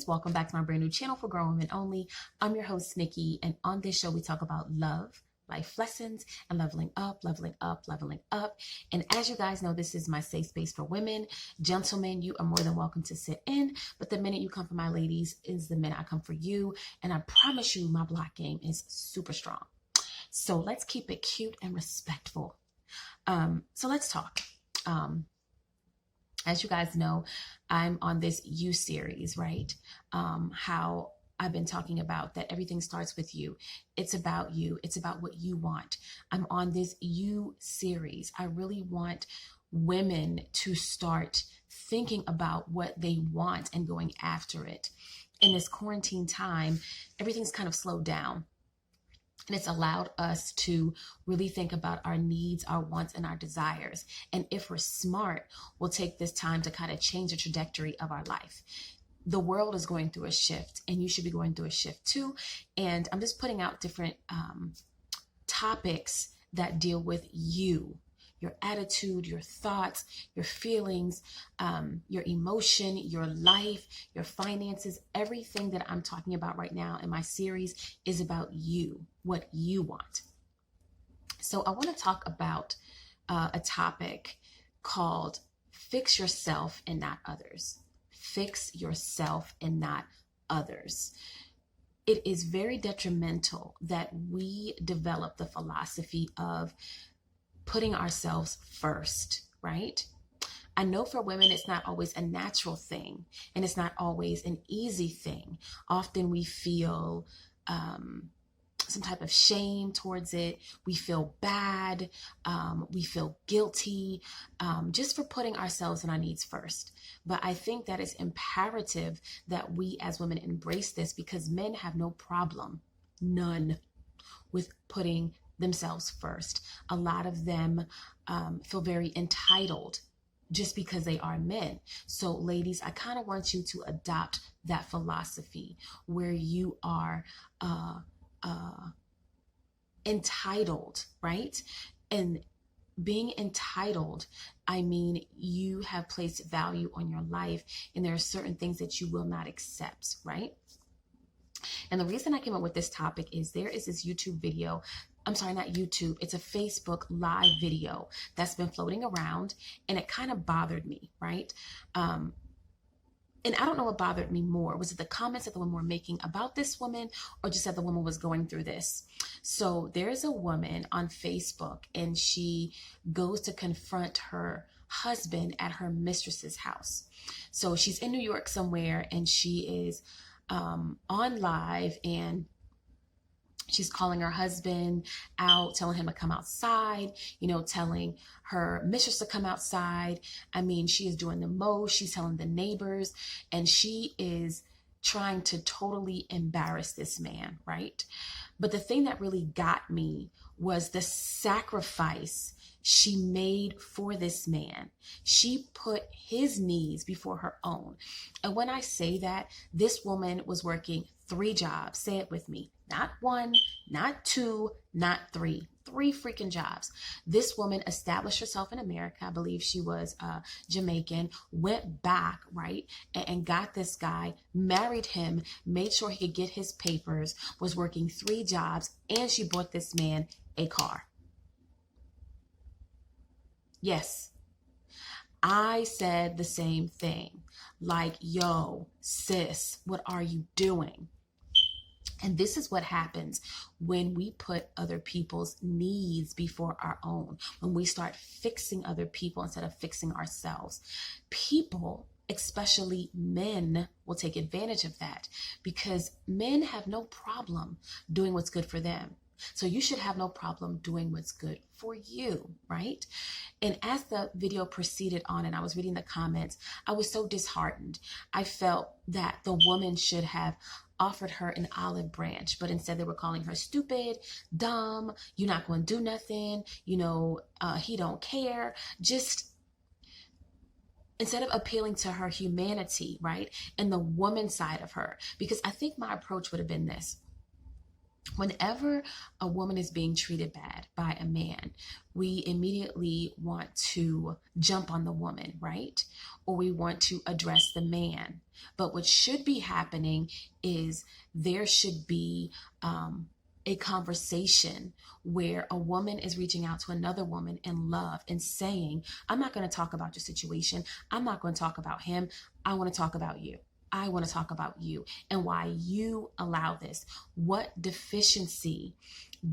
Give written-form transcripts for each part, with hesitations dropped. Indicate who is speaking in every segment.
Speaker 1: welcome back to my brand new channel for Grown Women Only. I'm your host, Nikki, and on this show, we talk about love, life lessons, and leveling up, leveling up, leveling up. And as you guys know, this is my safe space for women. Gentlemen, you are more than welcome to sit in, but the minute you come for my ladies is the minute I come for you. And I promise you, my block game is super strong. So let's keep it cute and respectful. So let's talk. As you guys know, I'm on this You series, right? How I've been talking about that everything starts with you. It's about you. It's about what you want. I'm on this You series. I really want women to start thinking about what they want and going after it. In this quarantine time, everything's kind of slowed down. And it's allowed us to really think about our needs, our wants, and our desires. And if we're smart, we'll take this time to kind of change the trajectory of our life. The world is going through a shift, and you should be going through a shift too. And I'm just putting out different topics that deal with you, your attitude, your thoughts, your feelings, your emotion, your life, your finances. Everything that I'm talking about right now in my series is about you, what you want. So I want to talk about a topic called fix yourself and not others. Fix yourself and not others. It is very detrimental that we develop the philosophy of putting ourselves first, right? I know for women, it's not always a natural thing, and it's not always an easy thing. Often we feel some type of shame towards it. We feel bad. We feel guilty just for putting ourselves and our needs first. But I think that it's imperative that we as women embrace this, because men have no problem, none, with putting themselves first. A lot of them feel very entitled just because they are men. So ladies, I kind of want you to adopt that philosophy where you are entitled, right? And being entitled, I mean, you have placed value on your life, and there are certain things that you will not accept, right? And the reason I came up with this topic is there is this YouTube video. I'm sorry, not YouTube. It's a Facebook live video that's been floating around, and it kind of bothered me, right? And I don't know what bothered me more. Was it the comments that the women were making about this woman, or just that the woman was going through this? So there's a woman on Facebook, and she goes to confront her husband at her mistress's house. So she's in New York somewhere, and she is on live, and she's calling her husband out, telling him to come outside, telling her mistress to come outside. I mean, she is doing the most. She's telling the neighbors, and she is trying to totally embarrass this man, right? But the thing that really got me was the sacrifice she made for this man. She put his needs before her own. And when I say that, this woman was working 3 jobs. Say it with me. Not 1, not 2, not 3. 3 freaking jobs. This woman established herself in America. I believe she was Jamaican, went back, right, and got this guy, married him, made sure he could get his papers, was working 3 jobs, and she bought this man a car. Yes, I said the same thing. Like, yo, sis, what are you doing? And this is what happens when we put other people's needs before our own, when we start fixing other people instead of fixing ourselves. People, especially men, will take advantage of that, because men have no problem doing what's good for them. So you should have no problem doing what's good for you, right? And as the video proceeded on and I was reading the comments, I was so disheartened. I felt that the woman should have offered her an olive branch, but instead they were calling her stupid, dumb, you're not going to do nothing, he don't care. Just instead of appealing to her humanity, right? And the woman side of her, because I think my approach would have been this. Whenever a woman is being treated bad by a man, we immediately want to jump on the woman, right? Or we want to address the man. But what should be happening is there should be a conversation where a woman is reaching out to another woman in love and saying, I'm not going to talk about your situation. I'm not going to talk about him. I want to talk about you. I want to talk about you and why you allow this. What deficiency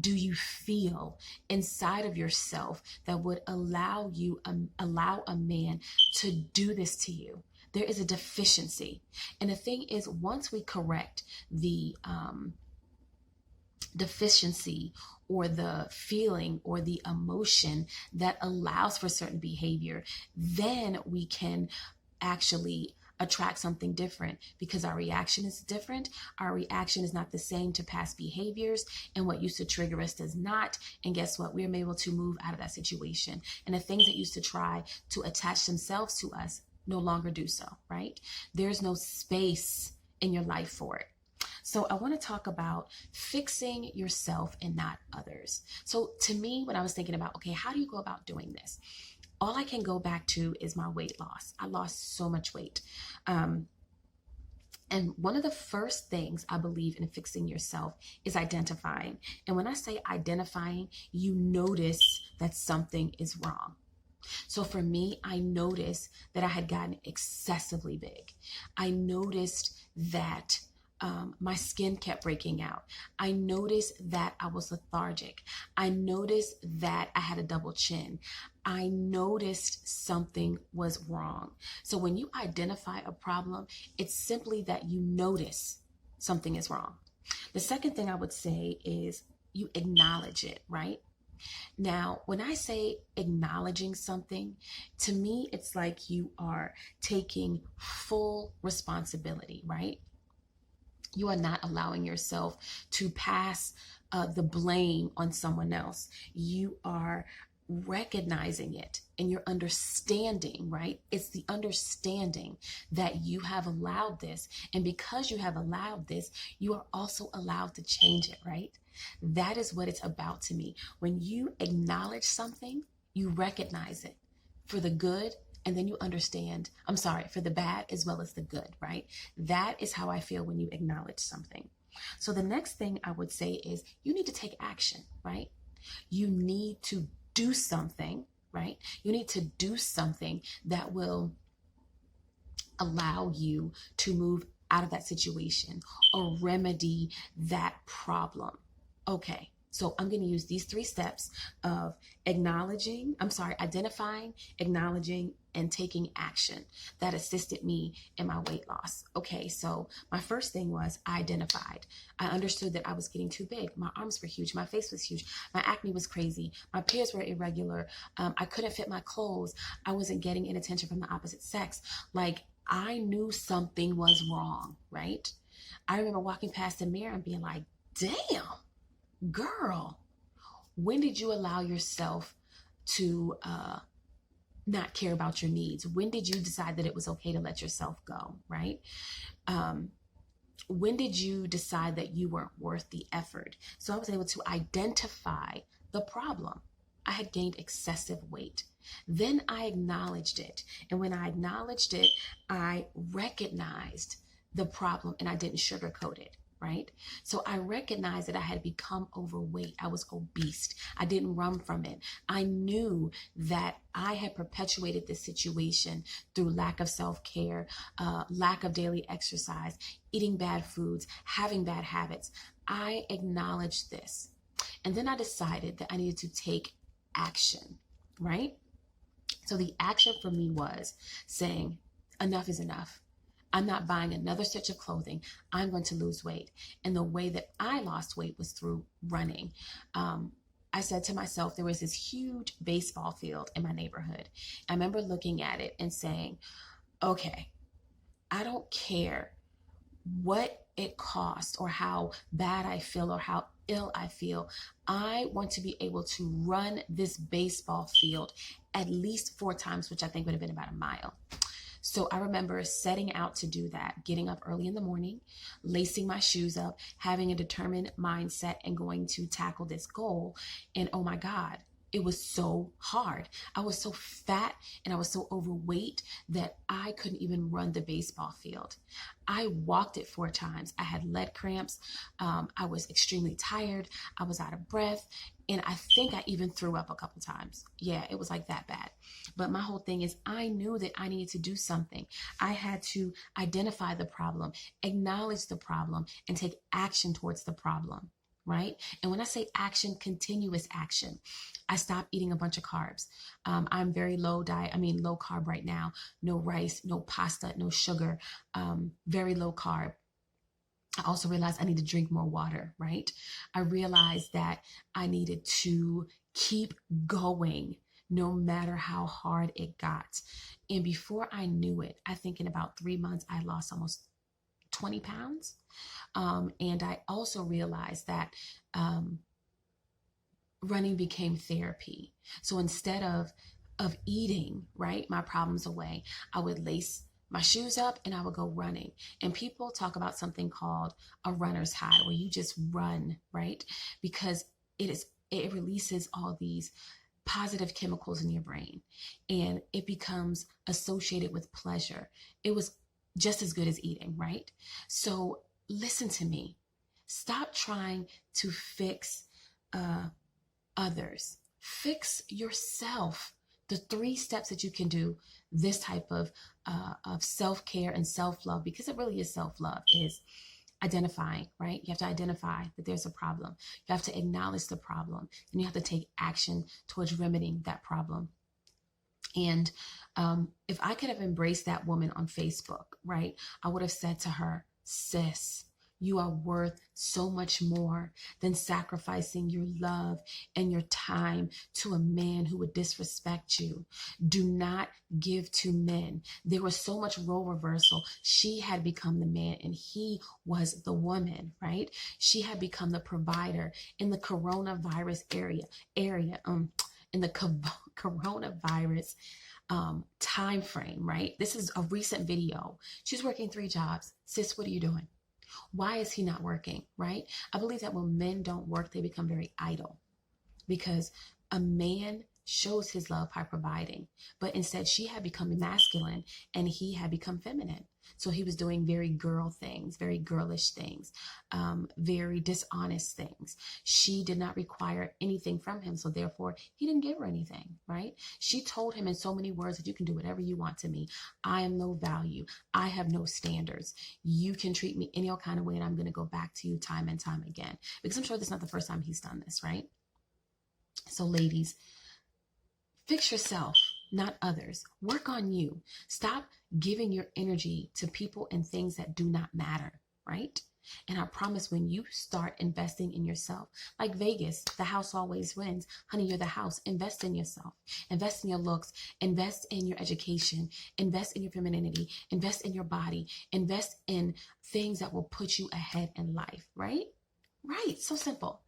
Speaker 1: do you feel inside of yourself that would allow a man to do this to you? There is a deficiency. And the thing is, once we correct the deficiency or the feeling or the emotion that allows for certain behavior, then we can actually attract something different, because our reaction is different. Our reaction is not the same to past behaviors, and what used to trigger us does not. And guess what? We're able to move out of that situation. And the things that used to try to attach themselves to us no longer do so, right? There's no space in your life for it. So I want to talk about fixing yourself and not others. So to me, when I was thinking about, okay, how do you go about doing this? All I can go back to is my weight loss. I lost so much weight. And one of the first things I believe in fixing yourself is identifying. And when I say identifying, you notice that something is wrong. So for me, I noticed that I had gotten excessively big. I noticed that my skin kept breaking out. I noticed that I was lethargic. I noticed that I had a double chin. I noticed something was wrong. So when you identify a problem, it's simply that you notice something is wrong. The second thing I would say is you acknowledge it, right? Now, when I say acknowledging something, to me, it's like you are taking full responsibility, right? You are not allowing yourself to pass the blame on someone else. You are recognizing it and you're understanding, right? It's the understanding that you have allowed this. And because you have allowed this, you are also allowed to change it, right? That is what it's about to me. When you acknowledge something, you recognize it for the good, and then you understand, for the bad as well as the good, right? That is how I feel when you acknowledge something. So the next thing I would say is you need to take action, right? You need to do something, right? You need to do something that will allow you to move out of that situation or remedy that problem. Okay. So I'm going to use these 3 steps of identifying, acknowledging, and taking action that assisted me in my weight loss. Okay, so my first thing was I identified. I understood that I was getting too big. My arms were huge. My face was huge. My acne was crazy. My periods were irregular. I couldn't fit my clothes. I wasn't getting any attention from the opposite sex. Like, I knew something was wrong, right? I remember walking past the mirror and being like, damn. Girl, when did you allow yourself to not care about your needs? When did you decide that it was okay to let yourself go, right? When did you decide that you weren't worth the effort? So I was able to identify the problem. I had gained excessive weight. Then I acknowledged it. And when I acknowledged it, I recognized the problem and I didn't sugarcoat it. Right? So I recognized that I had become overweight. I was obese. I didn't run from it. I knew that I had perpetuated this situation through lack of self-care, lack of daily exercise, eating bad foods, having bad habits. I acknowledged this. And then I decided that I needed to take action, right? So the action for me was saying, enough is enough. I'm not buying another stitch of clothing. I'm going to lose weight. And the way that I lost weight was through running. I said to myself, there was this huge baseball field in my neighborhood. I remember looking at it and saying, okay, I don't care what it costs or how bad I feel or how ill I feel. I want to be able to run this baseball field at least 4 times, which I think would have been about a mile. So I remember setting out to do that, getting up early in the morning, lacing my shoes up, having a determined mindset, and going to tackle this goal. And oh my God, it was so hard. I was so fat and I was so overweight that I couldn't even run the baseball field. I walked it 4 times. I had leg cramps. I was extremely tired. I was out of breath. And I think I even threw up a couple times. Yeah, it was like that bad. But my whole thing is I knew that I needed to do something. I had to identify the problem, acknowledge the problem, and take action towards the problem. Right? And when I say action, continuous action, I stopped eating a bunch of carbs. I'm very low carb right now. No rice, no pasta, no sugar, very low carb. I also realized I need to drink more water, right? I realized that I needed to keep going no matter how hard it got. And before I knew it, I think in about 3 months, I lost almost 20 pounds. And I also realized that running became therapy. So instead of eating, right, my problems away, I would lace my shoes up and I would go running. And people talk about something called a runner's high, where you just run, right? Because it releases all these positive chemicals in your brain and it becomes associated with pleasure. It was just as good as eating, right? So listen to me. Stop trying to fix others. Fix yourself. The 3 steps that you can do this type of self-care and self-love, because it really is self-love, is identifying, right? You have to identify that there's a problem. You have to acknowledge the problem, and you have to take action towards remedying that problem. And if I could have embraced that woman on Facebook, right, I would have said to her, sis, you are worth so much more than sacrificing your love and your time to a man who would disrespect you. Do not give to men. There was so much role reversal. She had become the man and he was the woman, right? She had become the provider in the coronavirus in the coronavirus time frame, right? This is a recent video. She's working 3 jobs. Sis, what are you doing? Why is he not working, right? I believe that when men don't work, they become very idle, because a man shows his love by providing. But instead, she had become masculine and he had become feminine. So he was doing very girl things, very girlish things, very dishonest things. She did not require anything from him. So therefore, he didn't give her anything, right? She told him in so many words that you can do whatever you want to me. I am no value. I have no standards. You can treat me any old kind of way and I'm going to go back to you time and time again. Because I'm sure this is not the first time he's done this, right? So ladies, fix yourself, not others. Work on you. Stop giving your energy to people and things that do not matter, right? And I promise when you start investing in yourself, like Vegas, the house always wins. Honey, you're the house. Invest in yourself. Invest in your looks. Invest in your education. Invest in your femininity. Invest in your body. Invest in things that will put you ahead in life, right? Right. So simple.